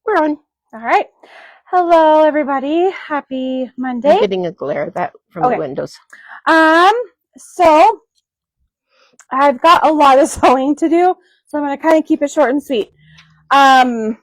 We're on. All right. Hello, everybody. Happy Monday. I'm getting a glare of that from the windows. So I've got a lot of sewing to do, so I'm going to kind of keep it short and sweet. We're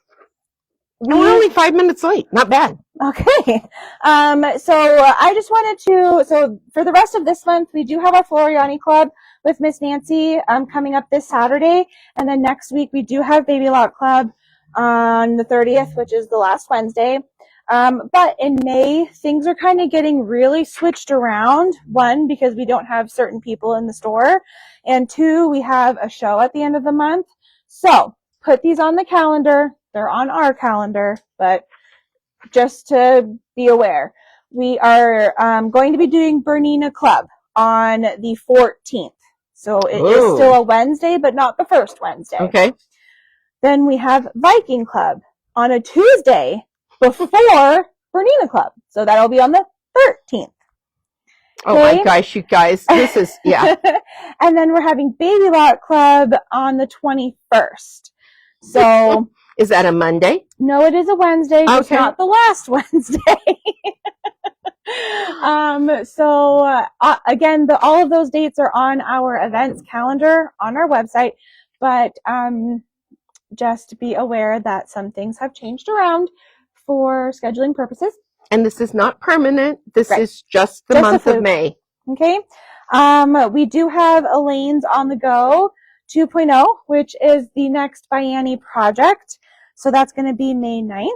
only 5 minutes late. Not bad. Okay. So I just wanted to, so for the rest of this month, we do have our Floriani Club with Miss Nancy coming up this Saturday. And then next week, we do have Baby Lock Club on the 30th, which is the last Wednesday. But in May, things are kind of getting really switched around. One, because we don't have certain people in the store. And two, we have a show at the end of the month. So put these on the calendar. They're on our calendar, but just to be aware, we are going to be doing Bernina Club on the 14th. So it is still a Wednesday, but not the first Wednesday. Okay. Then we have Viking Club on a Tuesday before Bernina Club. So that'll be on the 13th. Oh my gosh, you guys. This is, yeah. And then we're having Baby Lock Club on the 21st. So is that a Monday? No, it is a Wednesday, just not the last Wednesday. Again, all of those dates are on our events calendar on our website, but just be aware that some things have changed around for scheduling purposes. And this is not permanent. This is just the month of May. Okay. We do have Elaine's On the Go 2.0, which is the next Bianni project. So that's going to be May 9th.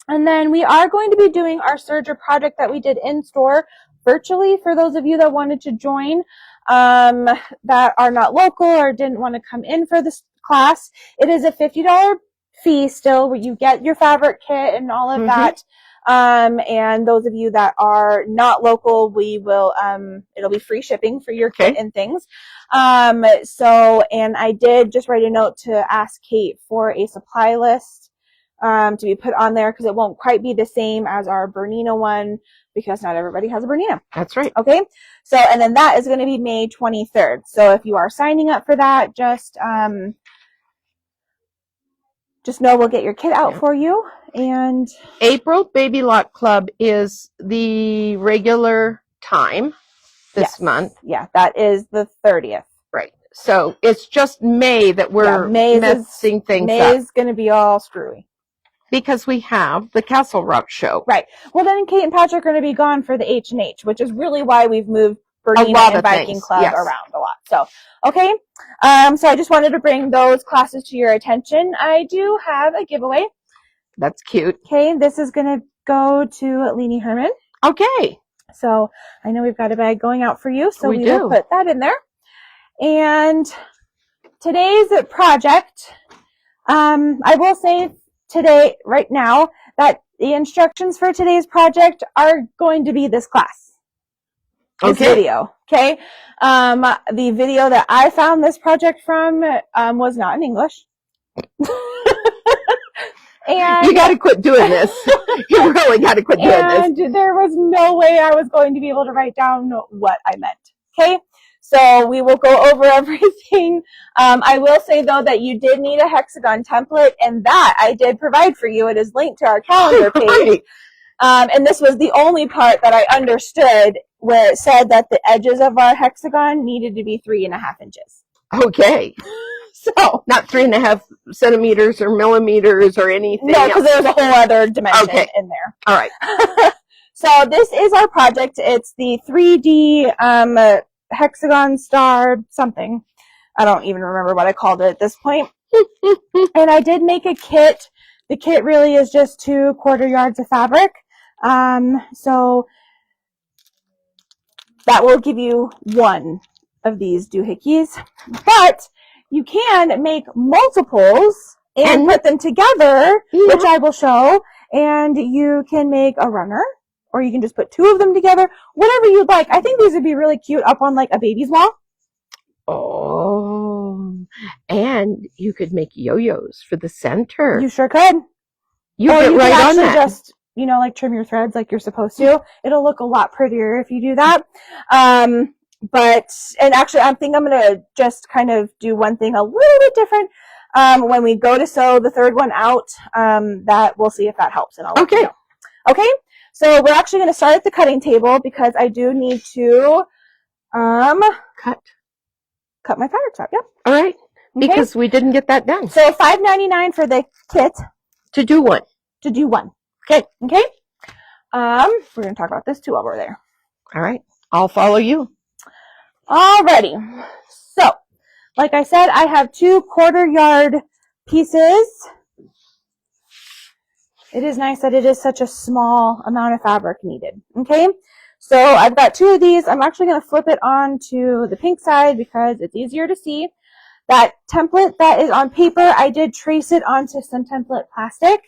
And then we are going to be doing our Serger project that we did in store virtually for those of you that wanted to join that are not local or didn't want to come in for this class. It is a $50 fee still where you get your fabric kit and all of that. And those of you that are not local, we will, it'll be free shipping for your kit and things. And I did just write a note to ask Kate for a supply list, to be put on there because it won't quite be the same as our Bernina one because not everybody has a Bernina. That's right. Okay. So, and then that is going to be May 23rd. So if you are signing up for that, just know we'll get your kit out for you. And April Baby Lock Club is the regular time this month. Yeah, that is the 30th. Right. So it's just May that we're messing things up. May is going to be all screwy. Because we have the Castle Rock show. Right. Well, then Kate and Patrick are going to be gone for the H&H, which is really why we've moved Bernina and Viking Club around a lot. So, okay. So I just wanted to bring those classes to your attention. I do have a giveaway. That's cute. Okay. This is going to go to Leanie Herman. Okay. So I know we've got a bag going out for you. So we will put that in there. And today's project, I will say today, right now, that the instructions for today's project are going to be this class. This video. Okay. The video that I found this project from, was not in English. And you got to quit doing this. You really got to quit doing this. And there was no way I was going to be able to write down what I meant. Okay. So we will go over everything. I will say, though, that you did need a Hexagon template, and that I did provide for you. It is linked to our calendar page. And this was the only part that I understood where it said that the edges of our hexagon needed to be 3.5 inches. Okay. So not 3.5 centimeters or millimeters or anything. No, because there's a whole other dimension in there. All right. So this is our project. It's the 3D hexagon star something. I don't even remember what I called it at this point. And I did make a kit. The kit really is just 2 1/4 yards of fabric. So that will give you one of these doohickeys. But you can make multiples and put them together, which I will show. And you can make a runner, or you can just put 2 of them together, whatever you'd like. I think these would be really cute up on like a baby's wall. Oh, and you could make yo-yos for the center. You sure could. You get right on that. Just, like trim your threads like you're supposed to. It'll look a lot prettier if you do that. And actually, I think I'm going to just kind of do one thing a little bit different. when we go to sew the third one out, that we'll see if that helps, and I'll let you know. Okay, so we're actually going to start at the cutting table because I do need to cut my fabric top. Yep. All right. Because we didn't get that done. So $5.99 for the kit. To do one. To do one. Okay. Okay. We're going to talk about this too while we're there. All right. I'll follow you. Alrighty. So, like I said, I have 2 1/4 yard pieces. It is nice that it is such a small amount of fabric needed. Okay. So I've got 2 of these. I'm actually going to flip it onto the pink side because it's easier to see. That template that is on paper, I did trace it onto some template plastic.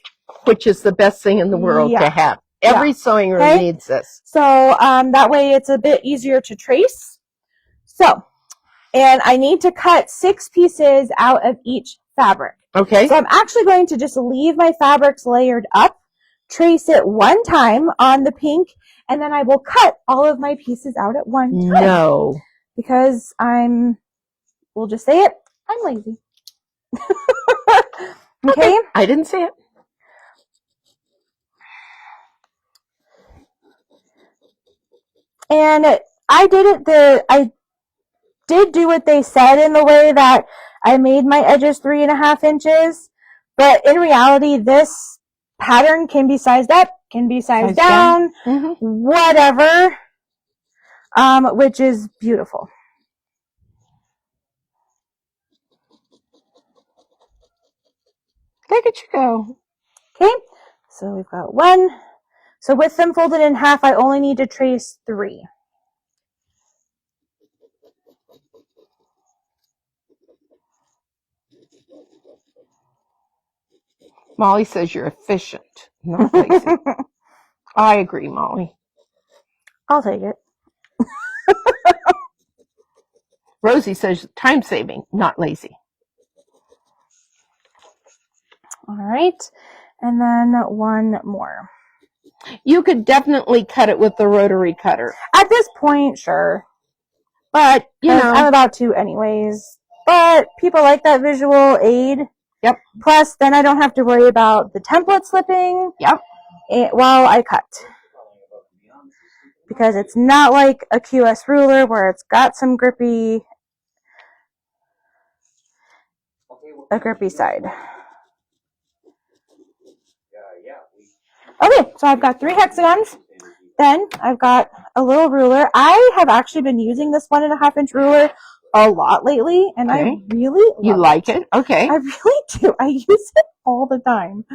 Which is the best thing in the world to have. Every sewing room needs this. So that way it's a bit easier to trace. So, and I need to cut 6 pieces out of each fabric. Okay. So I'm actually going to just leave my fabrics layered up, trace it one time on the pink, and then I will cut all of my pieces out at one time. No. Because we'll just say it, I'm lazy. Okay? I didn't say it. And I did do what they said in the way that I made my edges 3.5 inches, but in reality, this pattern can be sized up, can be sized down, whatever, which is beautiful. Look at you go. Okay, so we've got 1. So with them folded in half, I only need to trace 3. Molly says you're efficient, not lazy. I agree, Molly. I'll take it. Rosie says time saving, not lazy. All right, and then 1 more. You could definitely cut it with the rotary cutter. At this point, sure. But, you know. I'm about to anyways. But people like that visual aid. Yep. Plus, then I don't have to worry about the template slipping. Yep. While I cut. Because it's not like a QS ruler where it's got some a grippy side. Okay, so I've got 3 hexagons. Then I've got a little ruler. I have actually been using this 1.5 inch ruler a lot lately, and I really love You like it? Okay. I really do. I use it all the time.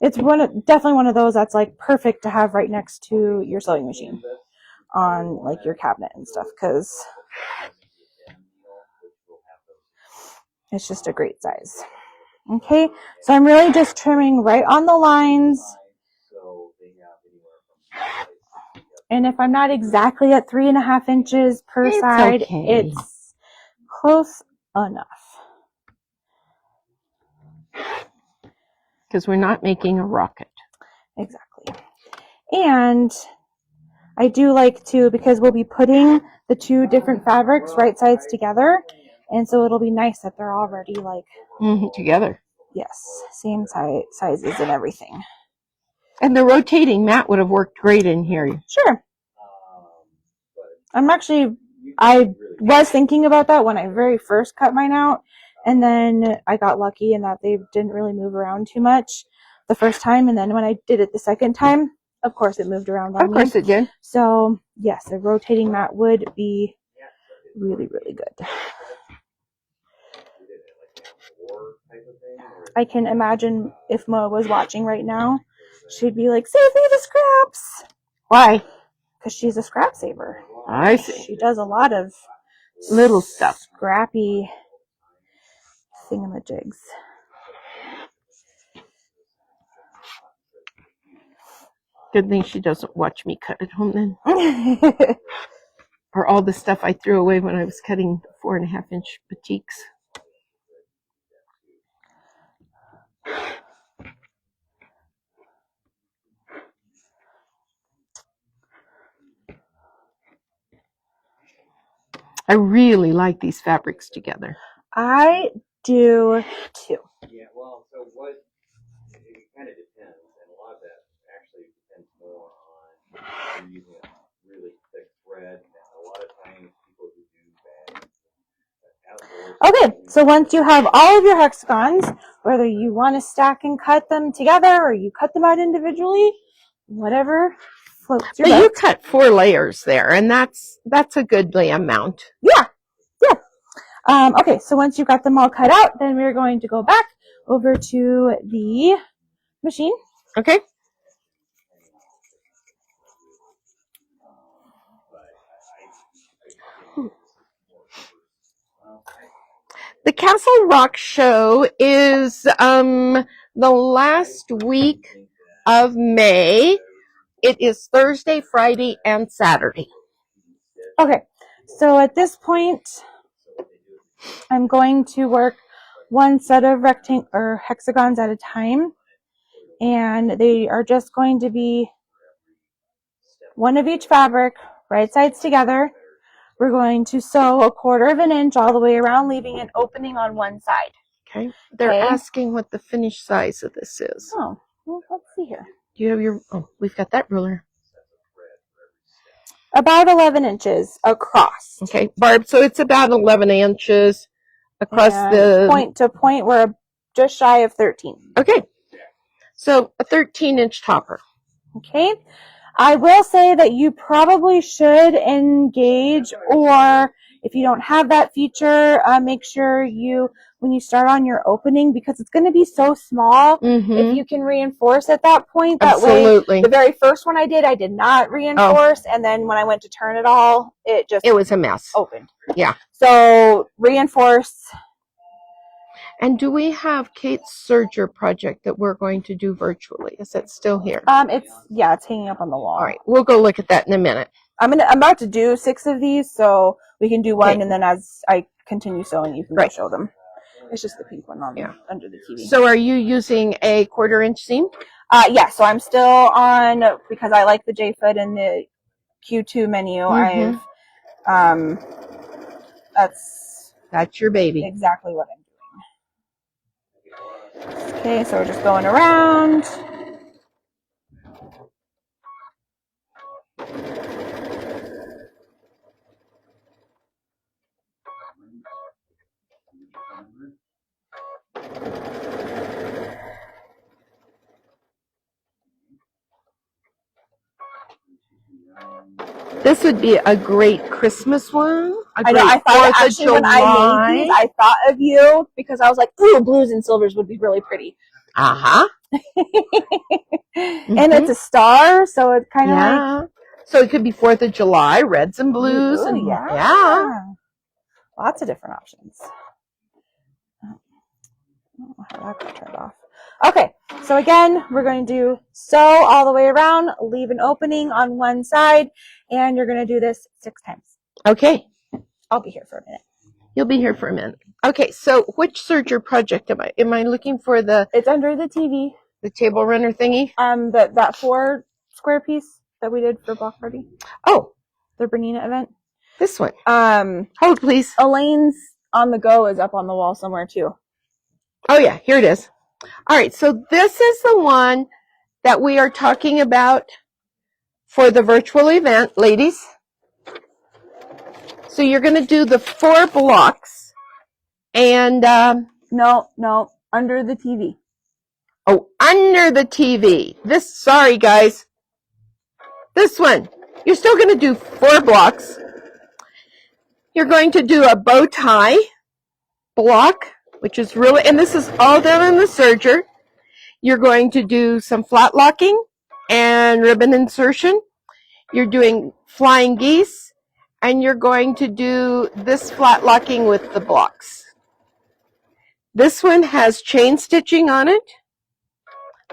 It's definitely one of those that's like perfect to have right next to your sewing machine on like your cabinet and stuff, because it's just a great size. Okay, so I'm really just trimming right on the lines. And if I'm not exactly at 3.5 inches per side, it's close enough. Because we're not making a rocket. Exactly. And I do like to, because we'll be putting the 2 different fabrics right sides together. And so it'll be nice that they're already like together. Yes, same sizes and everything. And the rotating mat would have worked great in here. Sure. I was thinking about that when I very first cut mine out, and then I got lucky in that they didn't really move around too much the first time, and then when I did it the second time, of course it moved around on me. Of course it did. So, yes, a rotating mat would be really, really good. I can imagine if Mo was watching right now, she'd be like, "Save me the scraps!" Why? Because she's a scrap saver. I see. She does a lot of little stuff. Scrappy thingamajigs. Good thing she doesn't watch me cut at home then. Or all the stuff I threw away when I was cutting 4.5 inch batiks. I really like these fabrics together. I do too. Yeah, well, so what, it kind of depends, and a lot of that actually depends more on you're using a really thick thread, and a lot of times people who do bags outdoors. Okay, so once you have all of your hexagons, whether you want to stack and cut them together or you cut them out individually, whatever floats your But boat. you cut 4 layers there, and that's a goodly amount. Yeah. Okay, so once you got them all cut out, then we're going to go back over to the machine. Okay. The Castle Rock show is the last week of May. It is Thursday, Friday, and Saturday. Okay, so at this point, I'm going to work one set of hexagons at a time, and they are just going to be one of each fabric, right sides together. We're going to sew 1/4 of an inch all the way around, leaving an opening on one side. Okay. They're asking what the finished size of this is. Oh, well, let's see here. Do you have your, we've got that ruler. About 11 inches across. Okay, Barb, so it's about 11 inches across the... Point to point, we're just shy of 13. Okay, so a 13-inch topper. Okay, I will say that you probably should engage, or if you don't have that feature, make sure you, when you start on your opening, because it's going to be so small, if you can reinforce at that point, that Absolutely. way, the very first one I did not reinforce, and then when I went to turn it all, it was a mess. Opened. Yeah. So reinforce. And do we have Kate's Serger project that we're going to do virtually? Is it still here? It's hanging up on the wall. All right, we'll go look at that in a minute. I'm about to do 6 of these, so we can do one, and then as I continue sewing, you can go show them. It's just the pink one under the TV. So are you using a 1/4 inch seam? Yeah, so I'm still on, because I like the J-foot and the Q2 menu. That's your baby. Exactly what I'm doing. Okay, so we're just going around. This would be a great Christmas one. I know. I thought actually when I made these, I thought of you because I was like, "Ooh, blues and silvers would be really pretty." And it's a star, so it's kind of like. So it could be 4th of July, reds and blues, Lots of different options. I don't know how that got turned off. Okay, so again, we're going to sew all the way around, leave an opening on one side, and you're going to do this 6 times. Okay. I'll be here for a minute. You'll be here for a minute. Okay, so which serger project am I? Am I looking for the... It's under the TV. The table runner thingy? That 4 square piece that we did for Block Party. Oh. The Bernina event. This one. Hold, please. Elaine's on the go is up on the wall somewhere, too. Oh, yeah, here it is. All right, so this is the one that we are talking about for the virtual event, ladies. So you're going to do the 4 blocks, and... No, under the TV. Oh, under the TV. Sorry, guys. This one. You're still going to do 4 blocks. You're going to do a bow tie block, which is really, and this is all done in the serger. You're going to do some flat locking and ribbon insertion. You're doing flying geese, and you're going to do this flat locking with the blocks. This one has chain stitching on it.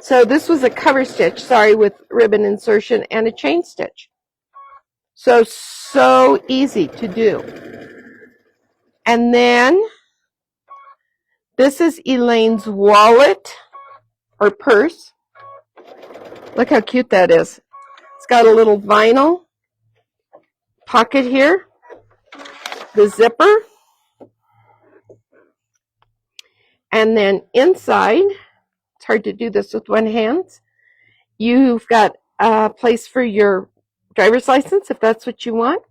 So this was a cover stitch, with ribbon insertion and a chain stitch. So easy to do. And then this is Elaine's wallet or purse. Look how cute that is. It's got a little vinyl pocket here, the zipper, And then inside, it's hard to do this with one hand. You've got a place for your driver's license, if that's what you want.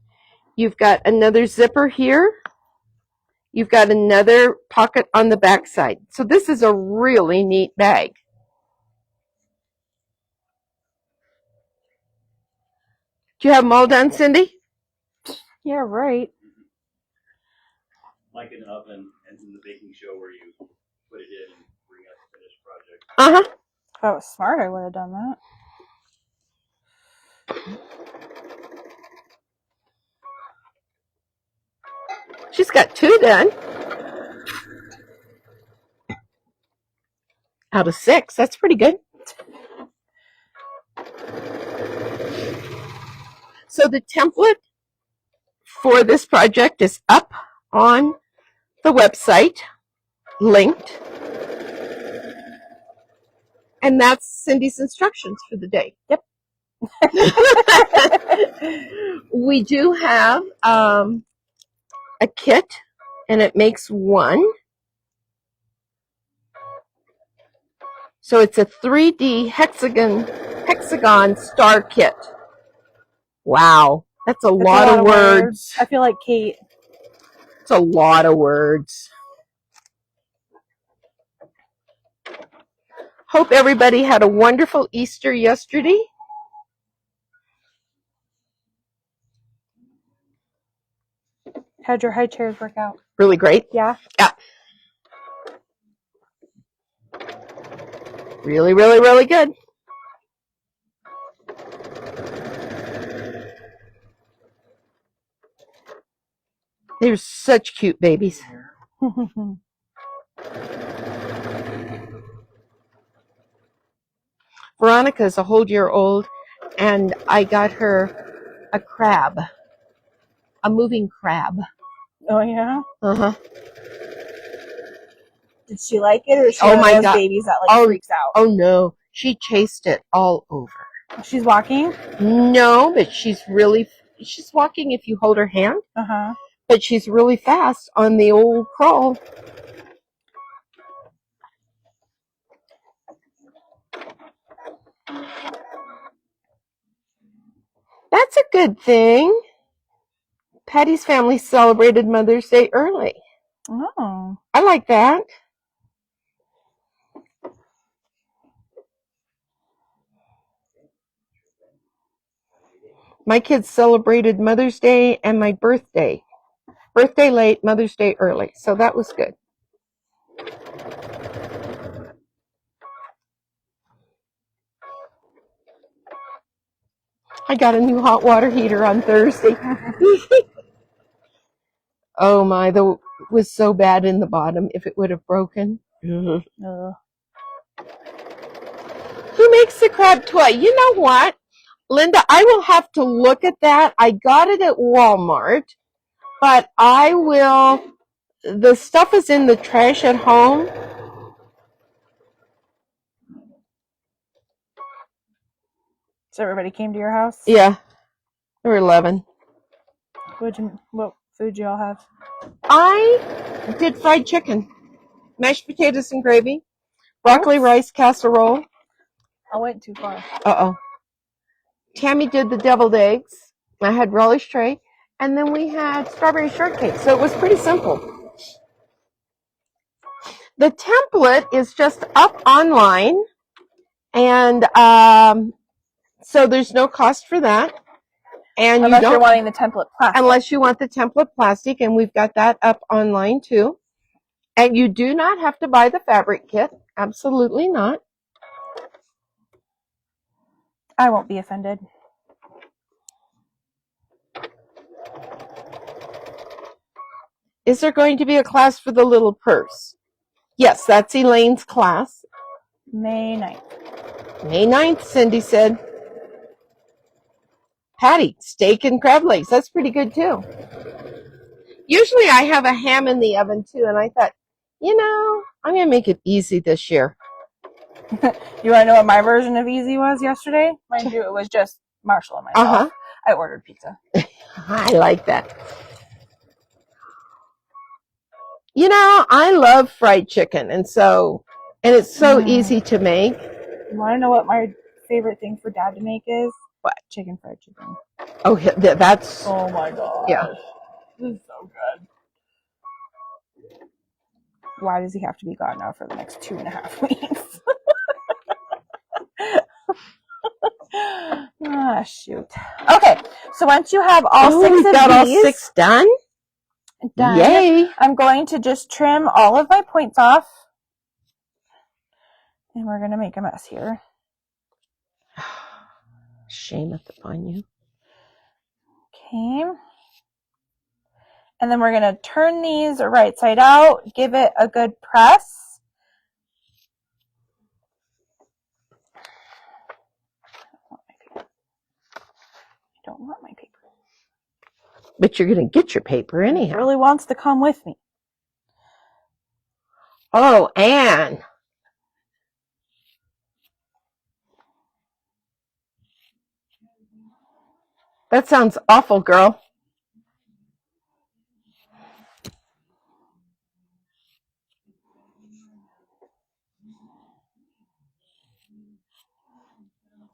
You've got another zipper here. You've got another pocket on the back side. So this is a really neat bag. Do you have them all done, Cindy? Yeah, right. Like an oven and in the baking show where you put it in and bring out the finished project. Uh-huh. If I was smart, I would have done that. She's got 2 done. Out of 6. That's pretty good. So the template for this project is up on the website, linked. And that's Cindy's instructions for the day. Yep. We do have a kit, and it makes 1. So it's a 3D hexagon star kit. Wow, that's a lot of words. I feel like Kate. It's a lot of words. Hope everybody had a wonderful Easter yesterday. How'd your high chairs work out? Really great. Yeah. Yeah. Really, really, really good. They're such cute babies. Veronica is a whole year old, and I got her a crab, a moving crab. Oh, yeah? Uh-huh. Did she like it, or is she Oh one my of those God. babies that like freaks out? Oh no, she chased it all over. She's walking? No, but she's walking if you hold her hand, Uh-huh. but she's really fast on the old crawl. That's a good thing. Patty's family celebrated Mother's Day early. Oh. I like that. My kids celebrated Mother's Day and my birthday. Birthday late, Mother's Day early. So that was good. I got a new hot water heater on Thursday. Oh my, it was so bad in the bottom if it would have broken. Who makes the crab toy? You know what, Linda, I will have to look at that. I got it at Walmart, but the stuff is in the trash at home. So everybody came to your house? Yeah, there were 11. What food you all have? I did fried chicken, mashed potatoes and gravy, broccoli rice casserole. I went too far. Uh-oh. Tammy did the deviled eggs. I had relish tray. And then we had strawberry shortcake. So it was pretty simple. The template is just up online. And so there's no cost for that. And Unless you're wanting the template plastic. Unless you want the template plastic. And we've got that up online too. And you do not have to buy the fabric kit. Absolutely not. I won't be offended. Is there going to be a class for the little purse? Yes, that's Elaine's class. May 9th. May 9th, Cindy said. Patty, steak and crab legs. That's pretty good too. Usually I have a ham in the oven too, and I thought, I'm going to make it easy this year. You want to know what my version of easy was yesterday? Mind you, it was just Marshall and myself. Uh-huh. I ordered pizza. I like that. You know, I love fried chicken, and it's so easy to make. You want to know what my favorite thing for Dad to make is? What? Fried chicken. Oh, that's... Oh my gosh. Yeah. This is so good. Why does he have to be gone now for the next 2.5 weeks? Ah, shoot. Okay, so once you have all 6 we've of got all these 6 done. Yay! I'm going to just trim all of my points off. And we're going to make a mess here. Shameth upon you. Okay. And then we're going to turn these right side out, give it a good press. I don't want my paper. But you're going to get your paper anyhow. It really wants to come with me. Oh, Anne. That sounds awful, girl.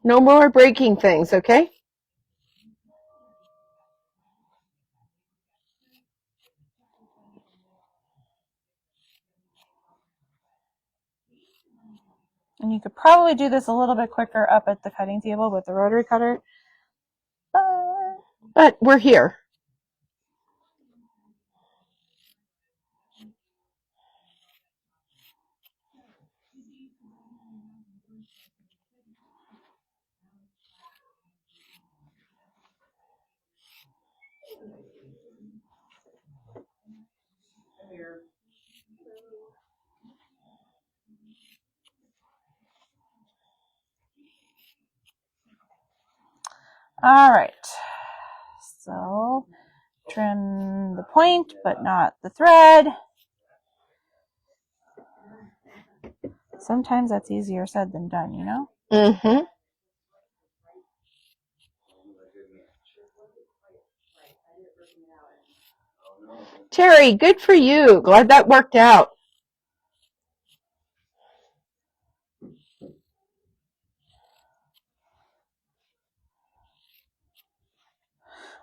No more breaking things, okay? And you could probably do this a little bit quicker up at the cutting table with the rotary cutter. But we're here. All right. So trim the point, but not the thread. Sometimes that's easier said than done, you know? Mm-hmm. Terry, good for you. Glad that worked out.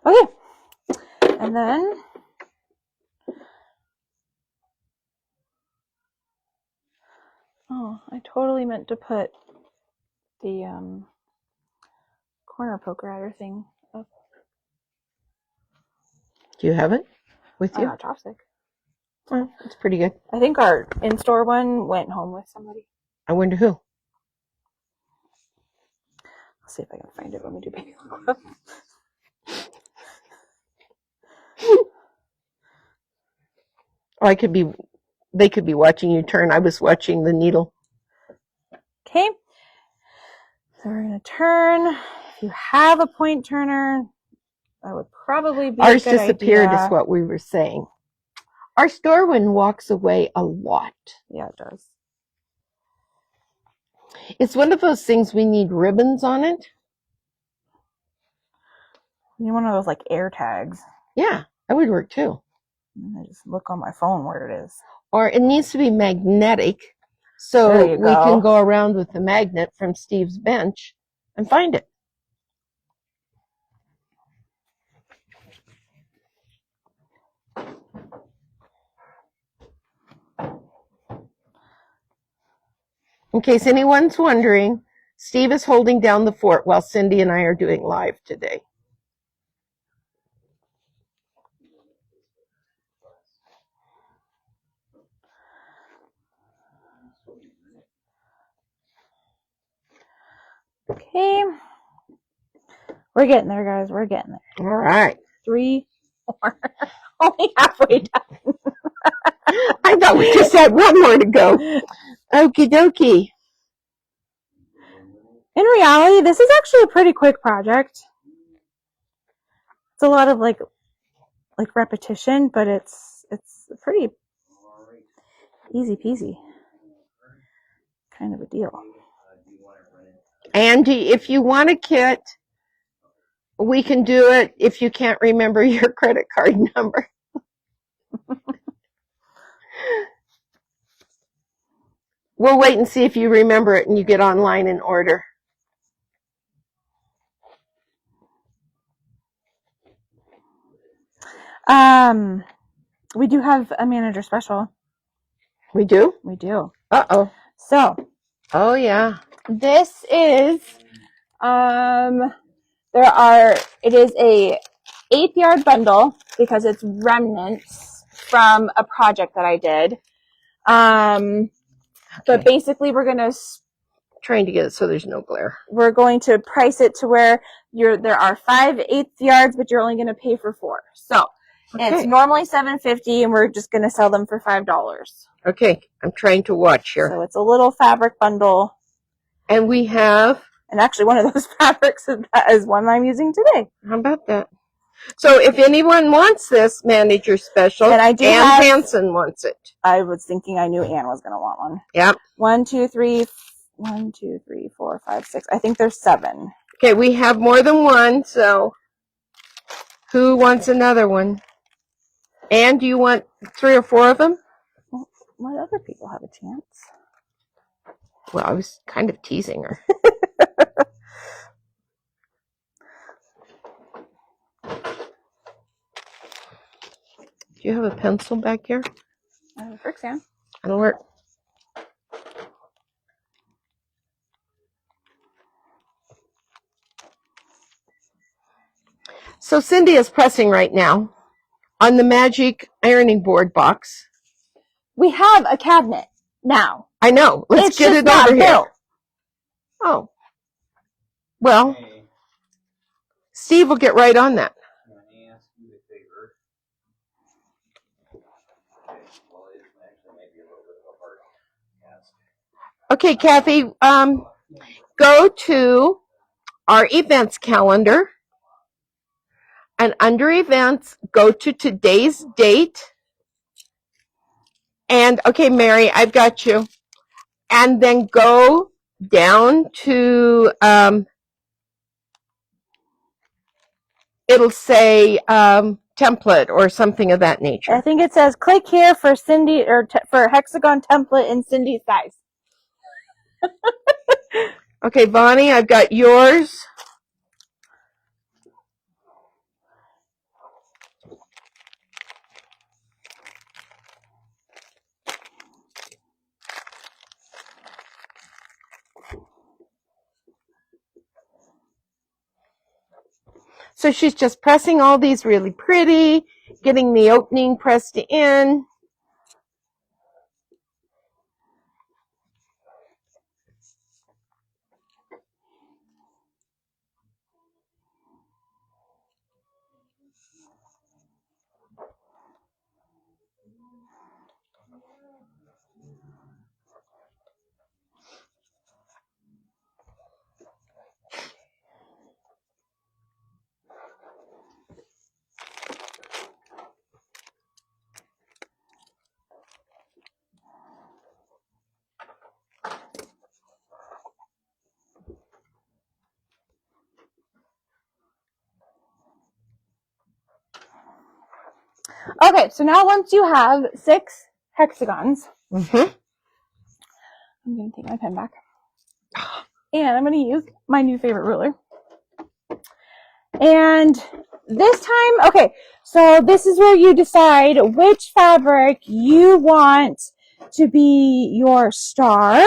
Okay. And then I totally meant to put the corner poker adder thing up. Do you have it with you? Chopstick. Well, it's pretty good. I think our in-store one went home with somebody. I wonder who. I'll see if I can find it when we do baby club. Or they could be watching you turn. I was watching the needle. Okay. So we're going to turn. If you have a point turner, that would probably be Ours a good disappeared idea. is what we were saying. Our store one walks away a lot. Yeah, it does. It's one of those things we need ribbons on it. You need one of those like air tags. Yeah, that would work too. And I just look on my phone where it is. Or it needs to be magnetic so we can go around with the magnet from Steve's bench and find it. In case anyone's wondering, Steve is holding down the fort while Cindy and I are doing live today. Okay. We're getting there, guys. We're getting there. All right. 3 more. Only halfway done. I thought we just had one more to go. Okie dokie. In reality, this is actually a pretty quick project. It's a lot of like repetition, but it's pretty easy peasy kind of a deal. Andy, if you want a kit, we can do it if you can't remember your credit card number. We'll wait and see if you remember it and you get online and order. We do have a manager special. We do? We do. Uh-oh. So, Oh, yeah. this is, it is a 8th-yard bundle because it's remnants from a project that I did. But basically we're going to trying to get it so there's no glare. We're going to price it to where there are 5 1/8 yards, but you're only going to pay for 4. So it's normally $7.50, and we're just going to sell them for $5. Okay, I'm trying to watch here. So it's a little fabric bundle. And we have... And actually one of those fabrics is one I'm using today. How about that? So if anyone wants this manager special, and Ann Hansen wants it. I was thinking I knew Ann was going to want one. Yep. 1, 2, 3, 4, 5, 6. I think there's 7. Okay, we have more than one, so who wants another one? Ann, do you want 3 or 4 of them? Well, let other people have a chance. Well, I was kind of teasing her. Do you have a pencil back here? It works, Ann. That'll work. So Cindy is pressing right now on the magic ironing board box. We have a cabinet now. I know. Let's get it over here. Oh. Well, Steve will get right on that. Okay, Kathy, go to our events calendar, and under events, go to today's date. And, okay, Mary, I've got you. And then go down to, it'll say template or something of that nature. I think it says click here for Cindy or for Hexagon template in Cindy's size. Okay, Bonnie, I've got yours. So she's just pressing all these really pretty, getting the opening pressed in. Okay, so now once you have 6 hexagons, I'm going to take my pen back. And I'm going to use my new favorite ruler. And this time, okay, so this is where you decide which fabric you want to be your star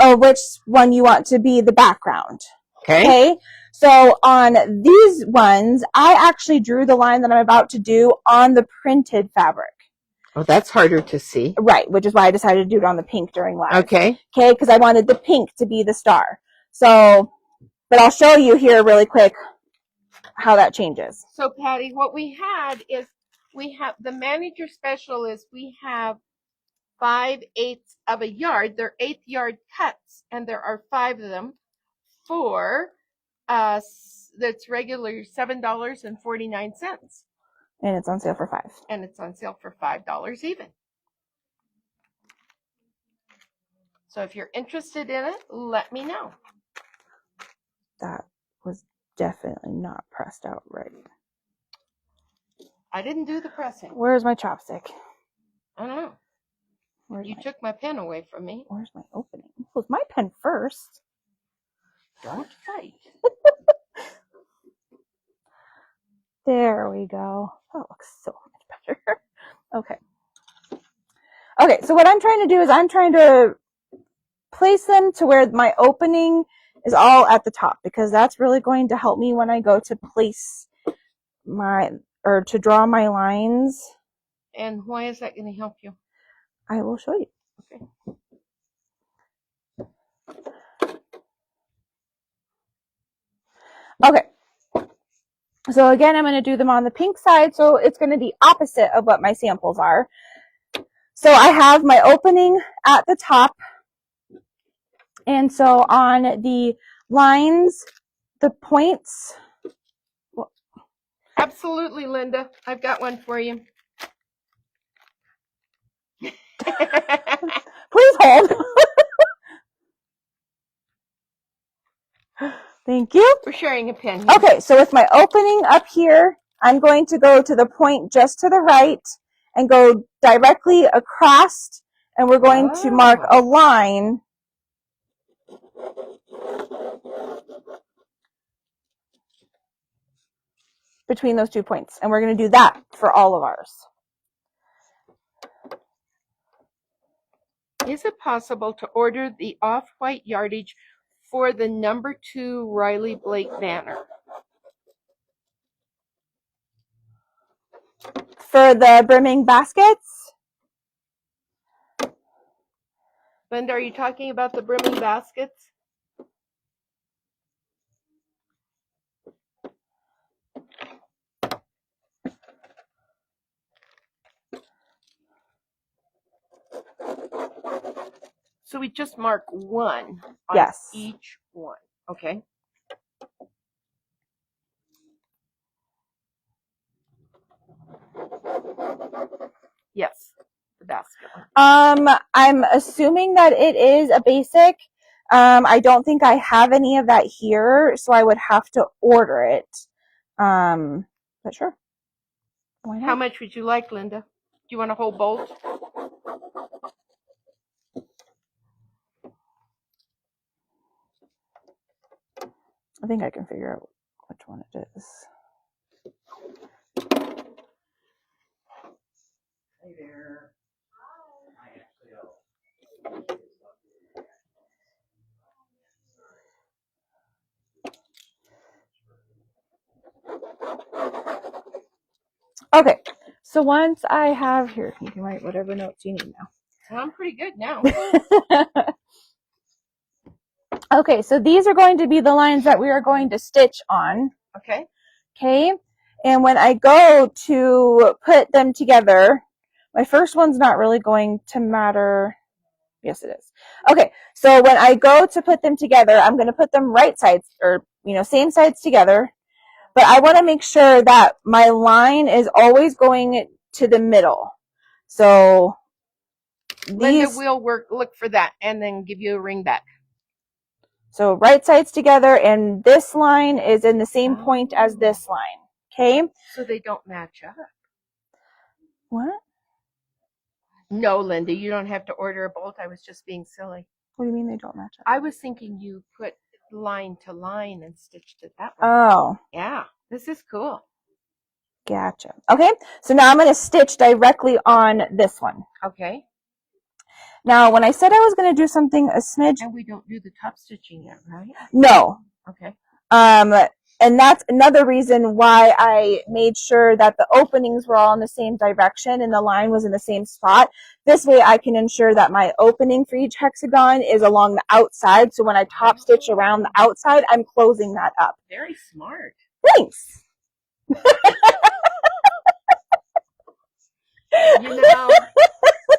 or which one you want to be the background. Okay. So on these ones, I actually drew the line that I'm about to do on the printed fabric. Oh, that's harder to see. Right, which is why I decided to do it on the pink during live. Okay. Okay, because I wanted the pink to be the star. So, but I'll show you here really quick how that changes. So, Patty, what we had is we have the manager special is we have 5/8 of a yard. They're 1/8 yard cuts, and there are 5 of them for that's regular $7.49. And it's on sale for $5. And it's on sale for $5 even. So if you're interested in it, let me know. That was definitely not pressed out right. I didn't do the pressing. Where's my chopstick? I don't know. You took my pen away from me. Where's my opening? It was my pen first. Don't fight. There we go. That looks so much better. Okay. Okay, so what I'm trying to do is I'm trying to place them to where my opening is all at the top, because that's really going to help me when I go to place or to draw my lines. And why is that going to help you? I will show you. Okay. Okay. So again, I'm going to do them on the pink side, so it's going to be opposite of what my samples are. So I have my opening at the top, and so on the lines, the points. Absolutely, Linda. I've got one for you. Please hold. Thank you. We're sharing a pen here. Okay, so with my opening up here, I'm going to go to the point just to the right and go directly across, and we're going to mark a line between those 2 points. And we're going to do that for all of ours. Is it possible to order the off-white yardage for the number 2 Riley Blake banner? For the brimming baskets? Linda, are you talking about the brimming baskets? So we just mark one on each one. Okay. Yes, the basket one. I'm assuming that it is a basic. I don't think I have any of that here, so I would have to order it. But sure. Why not? How much would you like, Linda? Do you want a whole bolt? I think I can figure out which one it is. Hey there. Okay, so once I have here, you can write whatever notes you need now. Well, I'm pretty good now. Okay, so these are going to be the lines that we are going to stitch on. Okay. Okay, and when I go to put them together, my first one's not really going to matter. Yes, it is. Okay, so when I go to put them together, I'm going to put them right sides, or, same sides together. But I want to make sure that my line is always going to the middle. So Linda will look for that and then give you a ring back. So right sides together, and this line is in the same point as this line. Okay? So they don't match up. What? No, Linda, you don't have to order a bolt. I was just being silly. What do you mean they don't match up? I was thinking you put line to line and stitched it that way. Oh. Yeah, this is cool. Gotcha. Okay, so now I'm going to stitch directly on this one. Okay. Now, when I said I was going to do something a smidge... And we don't do the top stitching yet, right? No. Okay. And that's another reason why I made sure that the openings were all in the same direction and the line was in the same spot. This way I can ensure that my opening for each hexagon is along the outside. So when I top stitch around the outside, I'm closing that up. Very smart. Thanks.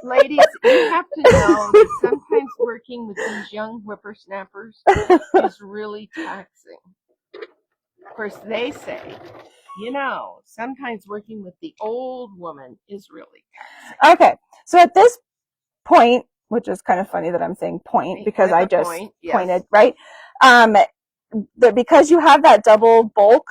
Ladies, you have to know that sometimes working with these young whippersnappers is really taxing. Of course, they say, sometimes working with the old woman is really taxing. Okay, so at this point, which is kind of funny that I'm saying point because I just pointed, right? Because you have that double bulk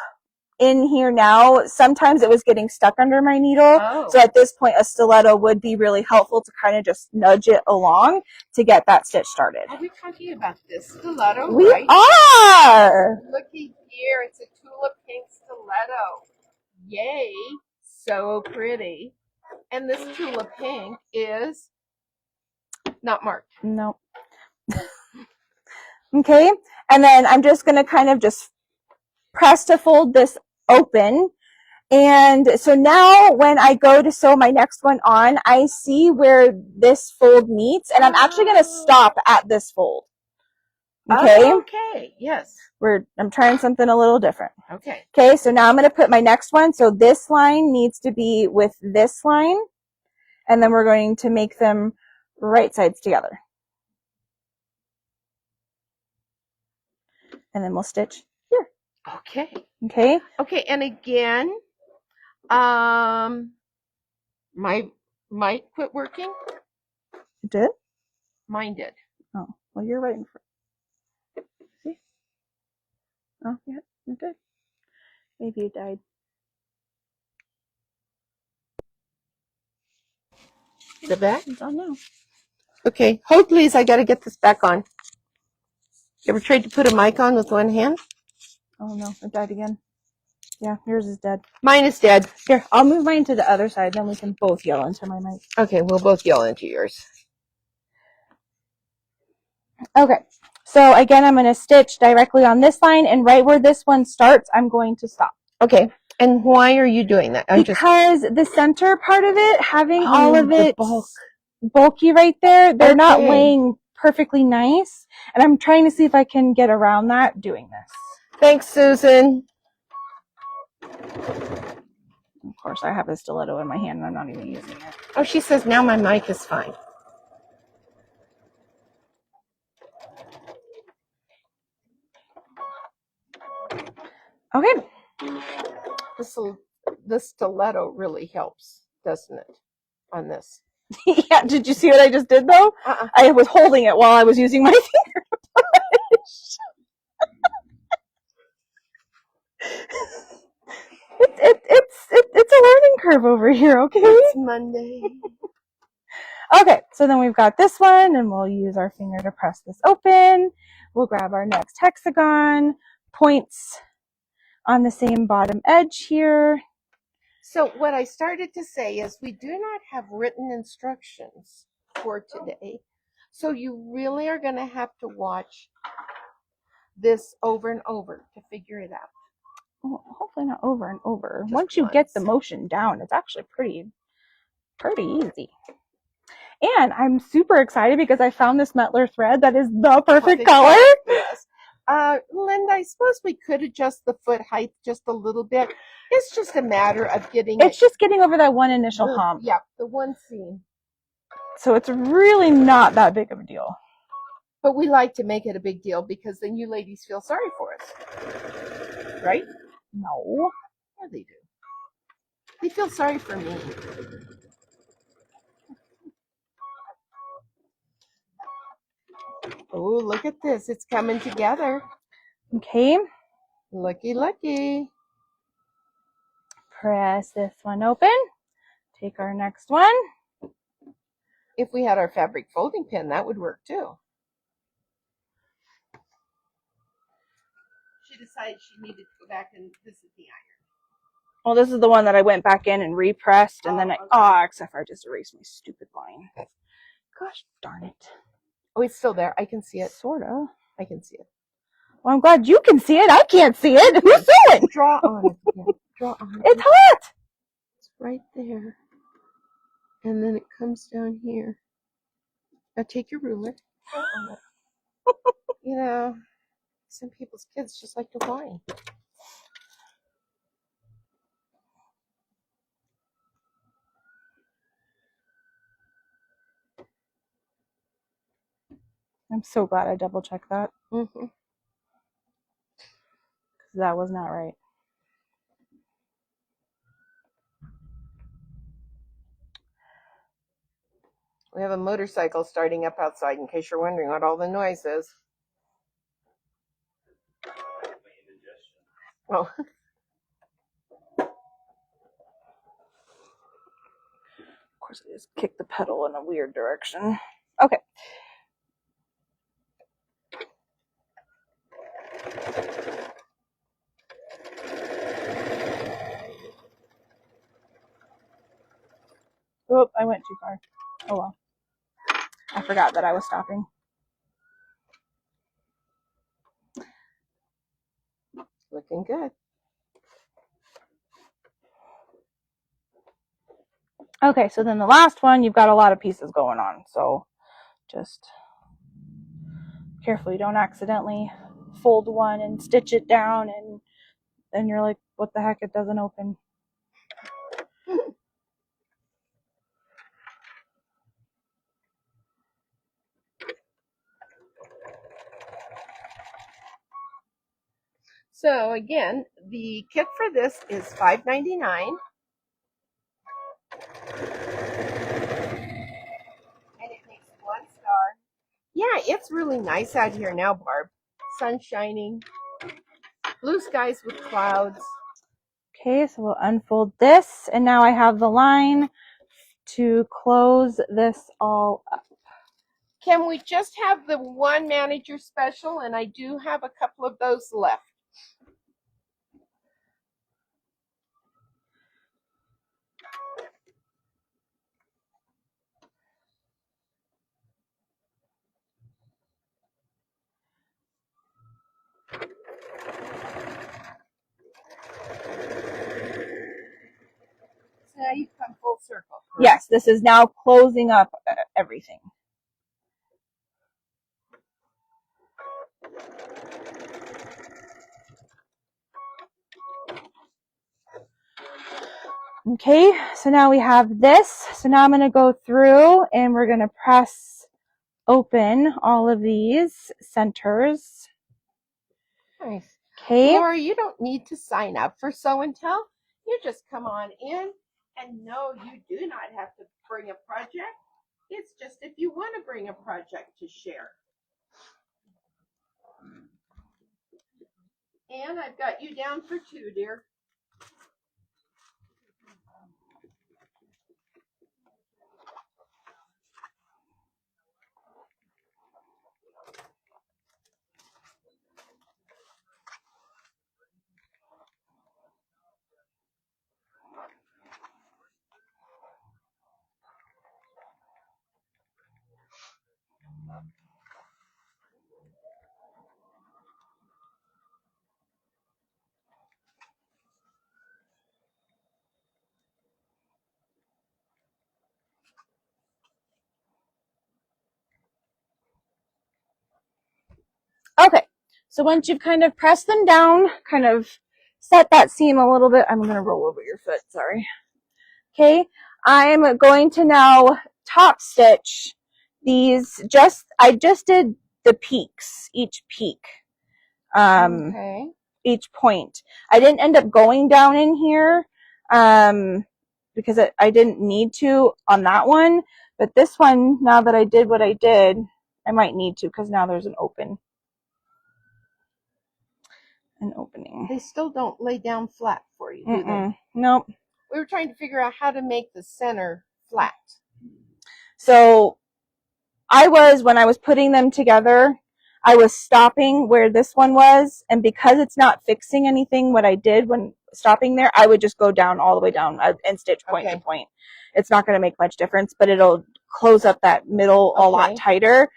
in here now. Sometimes it was getting stuck under my needle. Oh. So at this point, a stiletto would be really helpful to kind of just nudge it along to get that stitch started. Are we talking about this stiletto? We right? are! Looky here, it's a tulip pink stiletto. Yay, so pretty. And this tulip pink is not marked. Nope. Okay, and then I'm just going to kind of just press to fold this open. And so now when I go to sew my next one on, I see where this fold meets, and I'm actually going to stop at this fold. Okay? Oh, okay, yes. I'm trying something a little different. Okay. Okay, so now I'm going to put my next one. So this line needs to be with this line, and then we're going to make them right sides together. And then we'll stitch here. Okay. Okay? Okay, and again, my quit working? It did? Mine did. Oh, well, you're right in front. See? Oh, yeah, it did. Maybe it died. Is it back? It's on now. Okay, hold please, I gotta get this back on. You ever tried to put a mic on with one hand? Oh no, it died again. Yeah, yours is dead. Mine is dead. Here, I'll move mine to the other side, then we can both yell into my mic. Okay, we'll both yell into yours. Okay, so again, I'm going to stitch directly on this line, and right where this one starts, I'm going to stop. Okay, and why are you doing that? Because the center part of it, having all of the it bulk. bulky right there, they're not Okay. laying perfectly nice, and I'm trying to see if I can get around that doing this. Thanks, Susan. Of course, I have a stiletto in my hand, and I'm not even using it. Oh, she says now my mic is fine. Okay. The stiletto really helps, doesn't it, on this? Yeah, did you see what I just did, though? I was holding it while I was using my finger push. It's a learning curve over here, okay? It's Monday. Okay, so then we've got this one, and we'll use our finger to press this open. We'll grab our next hexagon, points on the same bottom edge here. So what I started to say is we do not have written instructions for today. So you really are going to have to watch this over and over to figure it out. Well, hopefully not over and over. Just once you once. get the motion down, it's actually pretty easy. And I'm super excited because I found this Metler thread that is the perfect color. Yes. Linda, I suppose we could adjust the foot height just a little bit. It's just a matter of getting It's just getting over that one initial hump. Yeah, the one seam. So it's really not that big of a deal. But we like to make it a big deal because then you ladies feel sorry for us. Right? No. Yeah, they do. They feel sorry for me. Oh, look at this. It's coming together. Okay. Looky, looky. Press this one open. Take our next one. If we had our fabric folding pin, that would work too. She decided she needed to go back and visit the iron. Well, this is the one that I went back in and repressed, and then except for I just erased my stupid line. Gosh darn it. Oh, it's still there. I can see it. Sorta. I can see it. Well, I'm glad you can see it. I can't see it. Who's sewing? Draw on it again. Draw on it. It's hot. It's right there. And then it comes down here. Now take your ruler. Draw on it. You know, some people's kids just like to whine. I'm so glad I double checked that. Mm-hmm. That was not right. We have a motorcycle starting up outside in case you're wondering what all the noise is. Oh. course, I just kicked the pedal in a weird direction. Okay. Oh, I went too far. Oh well. I forgot that I was stopping. Looking good. Okay, so then the last one, you've got a lot of pieces going on. So just carefully, don't accidentally fold one and stitch it down, and then you're like, what the heck, it doesn't open. So again, the kit for this is $5.99. And it makes 1 star. Yeah, it's really nice out here now, Barb. Sun shining, blue skies with clouds. Okay, so we'll unfold this, and now I have the line to close this all up. Can we just have the one manager special? And I do have a couple of those left. So now you've come full circle. Correct? Yes, this is now closing up everything. Okay, so now we have this. So now I'm going to go through and we're going to press open all of these centers. Nice. Okay. Laura, you don't need to sign up for Sew and Tell. You just come on in, and no, you do not have to bring a project. It's just if you want to bring a project to share. And I've got you down for 2, dear. Okay, so once you've kind of pressed them down, kind of set that seam a little bit. I'm going to roll over your foot, sorry. Okay, I'm going to now top stitch these. I just did the peaks, each peak, Okay. each point. I didn't end up going down in here because I didn't need to on that one. But this one, now that I did what I did, I might need to because now there's an opening. They still don't lay down flat for you, do they? Nope. We were trying to figure out how to make the center flat. So when I was putting them together, I was stopping where this one was, and because it's not fixing anything, what I did when stopping there, I would just go down all the way down and stitch point to point. It's not going to make much difference, but it'll close up that middle a lot tighter.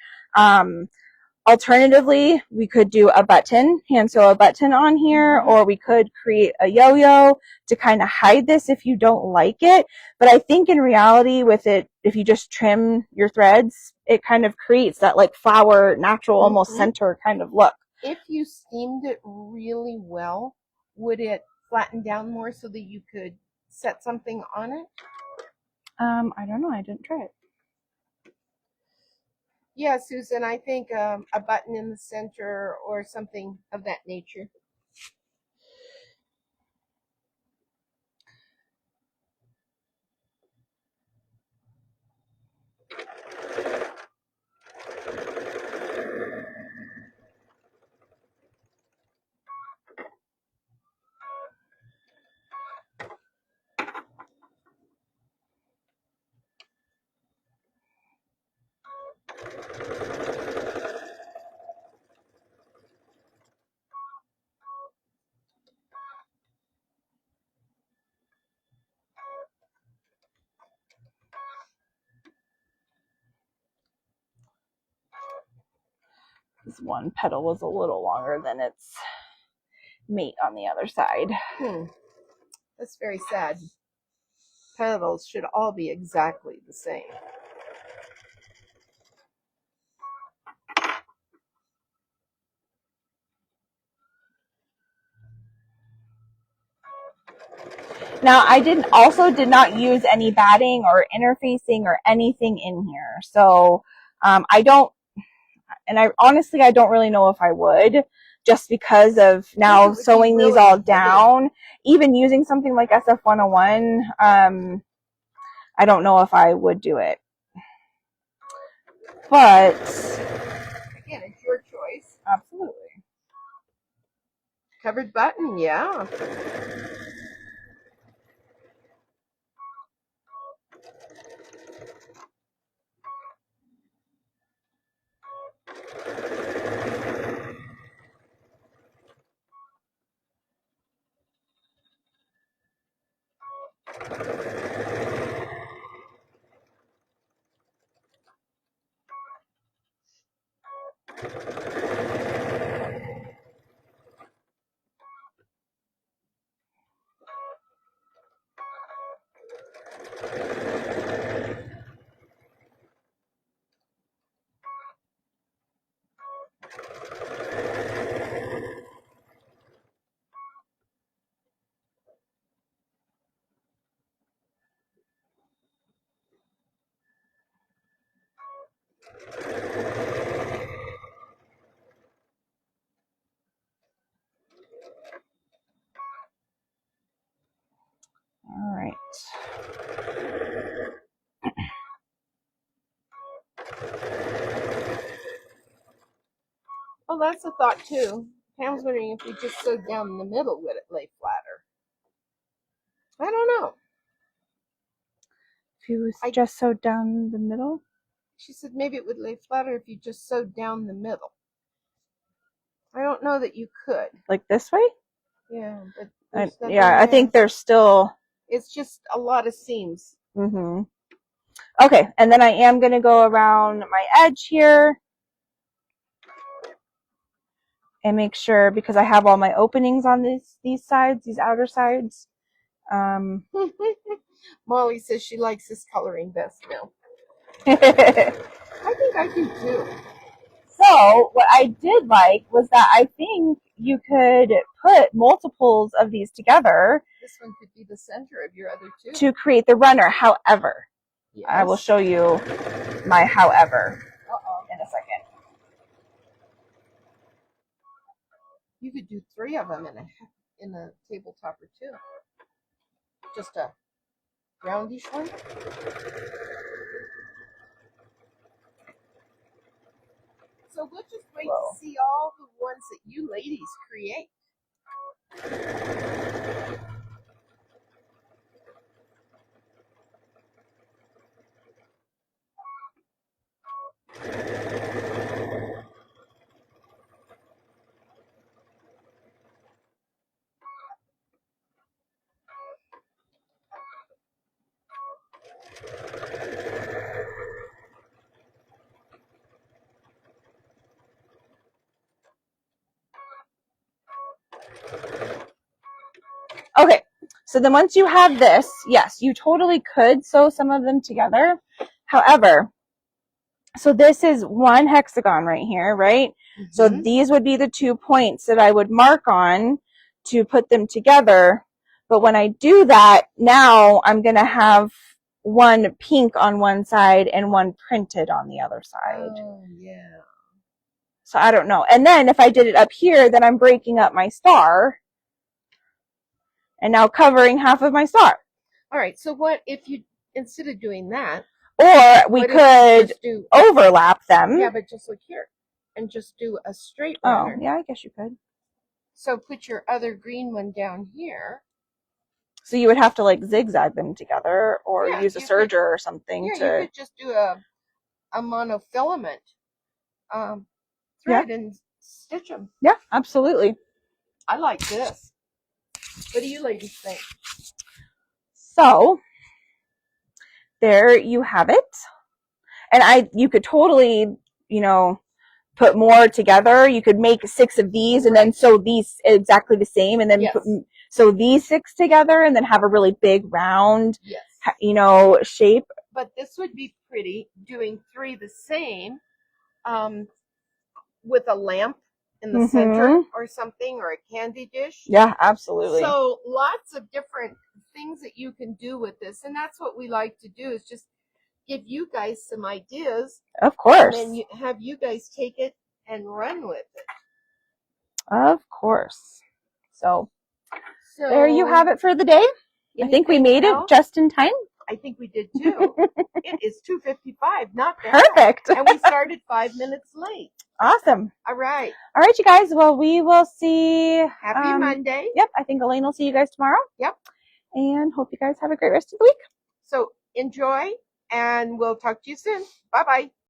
Alternatively, we could do a button, hand sew a button on here, or we could create a yo-yo to kind of hide this if you don't like it. But I think in reality with it, if you just trim your threads, it kind of creates that like flower, natural, almost center kind of look. If you steamed it really well, would it flatten down more so that you could set something on it? I don't know. I didn't try it. Yeah, Susan, I think a button in the center or something of that nature. This one petal was a little longer than its mate on the other side. That's very sad. Petals should all be exactly the same. Now, I did not use any batting or interfacing or anything in here. So I don't, and I honestly, I don't really know if I would, just because of now sewing these all down. Even using something like SF101, I don't know if I would do it. But again, it's your choice. Absolutely. Covered button, yeah. All right. Well, that's a thought too. Pam's wondering if we just sewed down in the middle, would it lay flatter? I don't know. If you just sewed down the middle? She said maybe it would lay flatter if you just sewed down the middle. I don't know that you could. Like this way? Yeah, but I think there's still... It's just a lot of seams. Mm-hmm. Okay, and then I am going to go around my edge here and make sure, because I have all my openings on these sides, these outer sides. Molly says she likes this coloring best now. I think I do too. So what I did like was that I think you could put multiples of these together. This one could be the center of your other two. To create the runner. However, yes. I will show you my however in a second. You could do 3 of them in a table topper too. Just a roundish one. So we'll just wait to see all the ones that you ladies create. Okay, so then once you have this, yes, you totally could sew some of them together. However, so this is one hexagon right here, right? Mm-hmm. So these would be the 2 points that I would mark on to put them together. But when I do that, now I'm going to have one pink on one side and one printed on the other side. Oh, yeah. So I don't know. And then if I did it up here, then I'm breaking up my star and now covering half of my star. All right. So what if you, instead of doing that, or we could overlap them. Yeah, but just look here and just do a straight runner. Oh, yeah, I guess you could. So put your other green one down here. So you would have to like zigzag them together or use a serger or something. Yeah, you could just do a monofilament thread and stitch them. Yeah, absolutely. I like this. What do you ladies think? So there you have it. And you could totally, put more together. You could make 6 of these and then sew these exactly the same, and then sew these 6 together and then have a really big round, you know, shape. But this would be pretty, doing 3 the same, with a lamp in the center or something, or a candy dish. Yeah, absolutely. So lots of different things that you can do with this, and that's what we like to do, is just give you guys some ideas. Of course. And then have you guys take it and run with it. Of course. So there you have it for the day. I think we made it just in time. I think we did too. It is 2:55, not bad. Perfect. And we started 5 minutes late. Awesome. All right. All right, you guys. Well, we will see. Happy Monday. Yep. I think Elaine will see you guys tomorrow. Yep. And hope you guys have a great rest of the week. So enjoy, and we'll talk to you soon. Bye-bye.